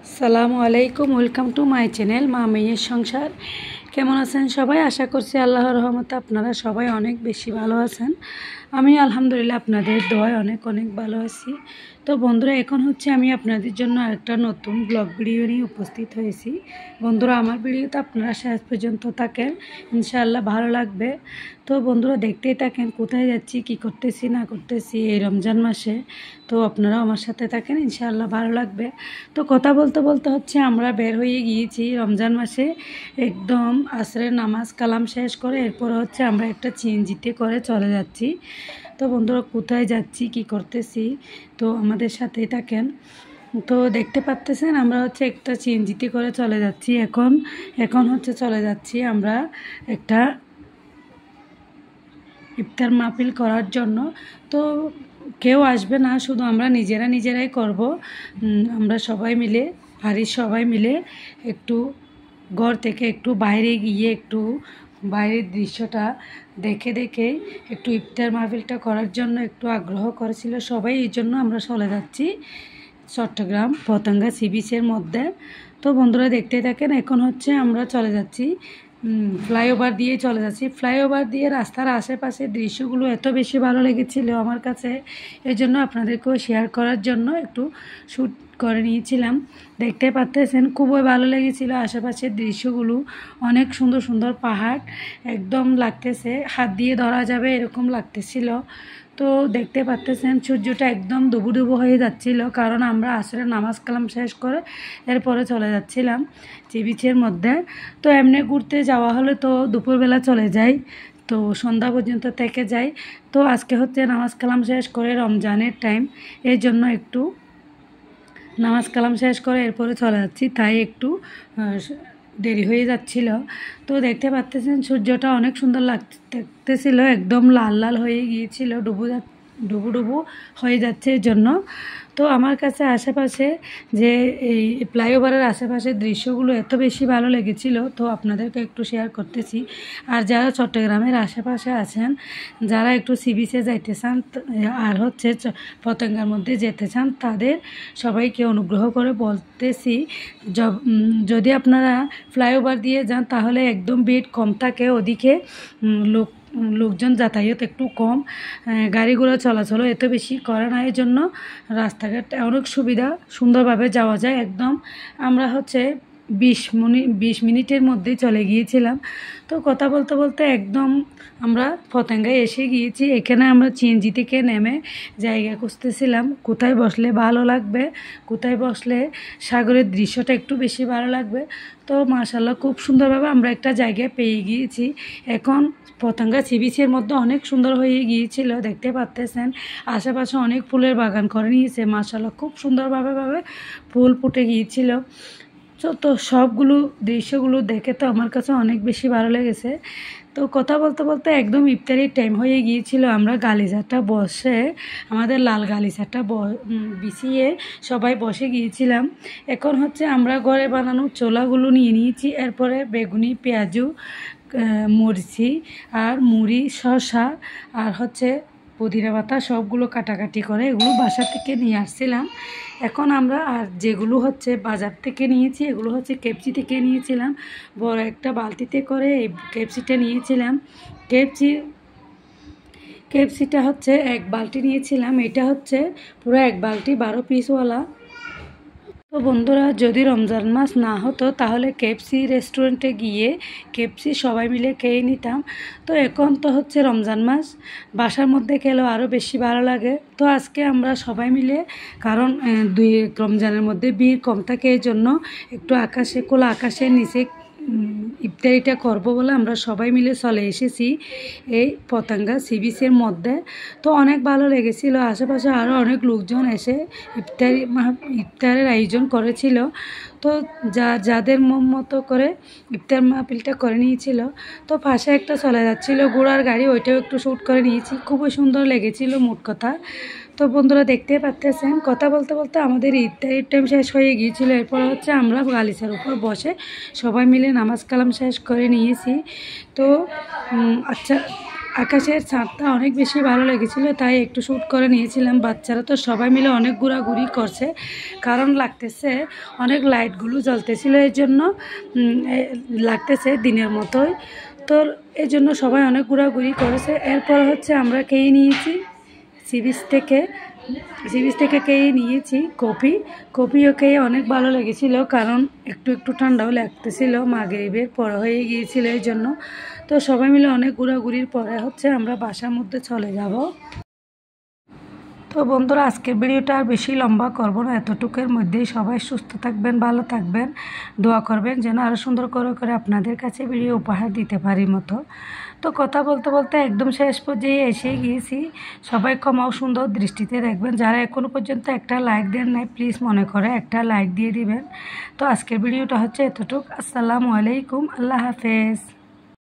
আসসালামু আলাইকুম, welcome to my channel মা মেয়ের সংসার। কেমন আছেন সবাই? আশা করছি আল্লাহর রহমতে আপনারা সবাই অনেক বেশি ভালো আছেন। আমি আলহামদুলিল্লাহ আপনাদের দোয়ায় অনেক ভালো আছি। তো বন্ধুরা, এখন হচ্ছে আমি আপনাদের জন্য একটা নতুন ব্লগ ভিডিও নিয়ে উপস্থিত হয়েছি। বন্ধুরা, আমার ভিডিওতে আপনারা শেষ পর্যন্ত থাকেন, ইনশাআল্লাহ ভালো লাগবে। তো বন্ধুরা, দেখতেই থাকেন কোথায় যাচ্ছি, কি করতেছি না করতেছি এই রমজান মাসে। তো আপনারাও আমার সাথে থাকেন, ইনশাআল্লাহ ভালো লাগবে। তো কথা বলতে বলতে হচ্ছে আমরা বের হয়ে গিয়েছি রমজান মাসে, একদম আসরের নামাজ কালাম শেষ করে এরপর হচ্ছে আমরা একটা সিএনজিতে করে চলে যাচ্ছি। তো বন্ধুরা, কোথায় যাচ্ছি, কি করতেছি, তো আমাদের সাথেই থাকেন। তো দেখতে পাচ্তেছেন আমরা হচ্ছে একটা সিএনজিতে করে চলে যাচ্ছি। এখন হচ্ছে চলে যাচ্ছি আমরা একটা ইফতার মাহফিল করার জন্য। তো কেউ আসবে না, শুধু আমরা নিজেরাই করব। আমরা সবাই মিলে, বাড়ির সবাই মিলে একটু ঘর থেকে একটু বাইরে গিয়ে একটু বাইরের দৃশ্যটা দেখে একটু ইফতার মাহফিলটা করার জন্য একটু আগ্রহ করেছিল সবাই। এই জন্য আমরা চলে যাচ্ছি চট্টগ্রাম পতেঙ্গা সি বিচের মধ্যে। তো বন্ধুরা, দেখতে থাকেন। এখন হচ্ছে আমরা চলে যাচ্ছি ফ্লাইওভার দিয়ে চলে যাচ্ছি। ফ্লাইওভার দিয়ে রাস্তার আশেপাশের দৃশ্যগুলো এত বেশি ভালো লেগেছিল আমার কাছে, এই জন্য আপনাদেরকেও শেয়ার করার জন্য একটু শ্যুট করে নিয়েছিলাম। দেখতে পাচ্ছেন খুবই ভালো লেগেছিল আশেপাশের দৃশ্যগুলো। অনেক সুন্দর পাহাড়, একদম লাগতেছে হাত দিয়ে ধরা যাবে এরকম লাগতেছিল। তো দেখতে পাচ্ছেন সূর্যটা একদম ডুবো হয়ে যাচ্ছিল, কারণ আমরা আসরের নামাজ কালাম শেষ করে এরপরে চলে যাচ্ছিলাম সি বিচের মধ্যে। তো এমনি ঘুরতে যাওয়া হলে তো দুপুরবেলা চলে যাই, তো সন্ধ্যা পর্যন্ত থেকে যাই। তো আজকে হচ্ছে নামাজ কালাম শেষ করে রমজানের টাইম, এই জন্য একটু নামাজ কালাম শেষ করে এরপরে চলে যাচ্ছি, তাই একটু দেরি হয়ে যাচ্ছিল। তো দেখতে পাচ্ছেন সূর্যটা অনেক সুন্দর লাগতেছিল, একদম লাল হয়ে গিয়েছিল, ডুবু হয়ে যাচ্ছে এর জন্য। তো আমার কাছে আশেপাশে যে এই ফ্লাইওভারের আশেপাশের দৃশ্যগুলো এত বেশি ভালো লেগেছিল, তো আপনাদেরকে একটু শেয়ার করতেছি। আর যারা চট্টগ্রামের আশেপাশে আছেন, যারা একটু সি বিচে যাইতে চান আর হচ্ছে পতেঙ্গার মধ্যে যেতে চান, তাদের সবাইকে অনুগ্রহ করে বলতেছি, যদি আপনারা ফ্লাইওভার দিয়ে যান তাহলে একদম ভিড় কম থাকে, ওদিকে লোকজন যাতায়াত একটু কম, গাড়ি ঘোড়া চলাচলও এত বেশি করে না, এই জন্য রাস্তাঘাট অনেক সুবিধা, সুন্দরভাবে যাওয়া যায়। একদম আমরা হচ্ছে 20 মিনিটের মধ্যেই চলে গিয়েছিলাম। তো কথা বলতে বলতে একদম আমরা পতেঙ্গায় এসে গিয়েছি। এখানে আমরা সিএনজি থেকে নেমে জায়গা খুঁজতেছিলাম কোথায় বসলে ভালো লাগবে, কোথায় বসলে সাগরের দৃশ্যটা একটু বেশি ভালো লাগবে। তো মাশাআল্লাহ খুব সুন্দরভাবে আমরা একটা জায়গায় পেয়ে গিয়েছি। এখন পতেঙ্গা সি বিচের মধ্যে অনেক সুন্দর হয়ে গিয়েছিল, দেখতে পাচ্ছেন আশেপাশে অনেক ফুলের বাগান করে নিয়েছে। মাশাআল্লাহ খুব সুন্দরভাবে ফুল ফুটে গিয়েছিল। তো সবগুলো দৃশ্যগুলো দেখে তো আমার কাছে অনেক বেশি ভালো লেগেছে। তো কথা বলতে বলতে একদম ইফতারির টাইম হয়ে গিয়েছিল। আমরা গালিচাটা বসে, আমাদের লাল গালিচাটা বিছিয়ে সবাই বসে গিয়েছিলাম। এখন হচ্ছে আমরা ঘরে বানানো ছোলাগুলো নিয়ে নিয়েছি, এরপরে বেগুনি, পেঁয়াজু, মরিচি আর মুড়ি, শসা আর হচ্ছে পুদিনা পাতা সবগুলো কাটাকাটি করে এগুলো বাসা থেকে নিয়ে আসছিলাম। এখন আমরা আর যেগুলো হচ্ছে বাজার থেকে নিয়েছি, এগুলো হচ্ছে কেপসি থেকে নিয়েছিলাম। বড় একটা বালতিতে করে এই কেপসিটা নিয়েছিলাম। কেপসিটা হচ্ছে 1 বালতি নিয়েছিলাম, এটা হচ্ছে পুরো 1 বালতি 12 পিসওয়ালা। তো বন্ধুরা, যদি রমজান মাস না হতো তাহলে কেএফসি রেস্টুরেন্টে গিয়ে কেএফসি সবাই মিলে খেয়ে নিতাম। তো এখন তো হচ্ছে রমজান মাস, বাসার মধ্যে খেলেও আরও বেশি ভালো লাগে। তো আজকে আমরা সবাই মিলে, কারণ রমজানের মধ্যে ভিড় কম থাকে, এই জন্য একটু খোলা আকাশের নিচে ইফতারিটা করবো বলে আমরা সবাই মিলে চলে এসেছি এই পতেঙ্গা সি বিচের মধ্যে। তো অনেক ভালো লেগেছিল, আশেপাশে আরও অনেক লোকজন এসে ইফতারের আয়োজন করেছিল। তো যাদের মতো করে ইফতার মাহফিলটা করে নিয়েছিল। তো পাশে একটা চলে যাচ্ছিল ঘোড়ার গাড়ি, ওইটাও একটু শ্যুট করে নিয়েছি, খুবই সুন্দর লেগেছিল মোট কথা। তো বন্ধুরা, দেখতে পাচ্ছেন কথা বলতে বলতে আমাদের ইফতারের টাইম শেষ হয়ে গিয়েছিল। এরপর হচ্ছে আমরা গালিচার উপর বসে সবাই মিলে নামাজ কালাম শেষ করে নিয়েছি। তো আচ্ছা, আকাশের ছাদটা অনেক বেশি ভালো লেগেছিলো, তাই একটু শ্যুট করে নিয়েছিলাম। বাচ্চারা তো সবাই মিলে অনেক ঘোরাঘুরি করছে, কারণ লাগতেছে অনেক লাইটগুলো জ্বলতেছিল, এই জন্য লাগতেছে দিনের মতোই। তো এই জন্য সবাই অনেক ঘোরাঘুরি করেছে। এরপর হচ্ছে আমরা খেয়ে নিয়েছি সি বিচ থেকে খেয়ে নিয়েছি কফিও খেয়ে অনেক ভালো লেগেছিলো, কারণ একটু একটু ঠান্ডাও লাগতেছিল, মাগরিবের পর হয়ে গিয়েছিল এই জন্য। তো সবাই মিলে অনেক ঘোরাঘুরির পরে হচ্ছে আমরা বাসার মধ্যে চলে যাব। তো বন্ধুরা, আজকের ভিডিওটা আর বেশি লম্বা করব না, এতটুকুর মধ্যেই। সবাই সুস্থ থাকবেন, ভালো থাকবেন, দোয়া করবেন যেন আরও সুন্দর করে আপনাদের কাছে ভিডিও উপহার দিতে পারি মতো। তো কথা বলতে বলতে একদম শেষ পর্যায়ে এসে গিয়েছি। সবাই ক্ষমাও সুন্দর দৃষ্টিতে দেখবেন। যারা এখনও পর্যন্ত একটা লাইক দেন নাই, প্লিজ মনে করে একটা লাইক দিয়ে দিবেন। তো আজকের ভিডিওটা হচ্ছে এতটুকু। আসসালামু আলাইকুম, আল্লাহ হাফেজ।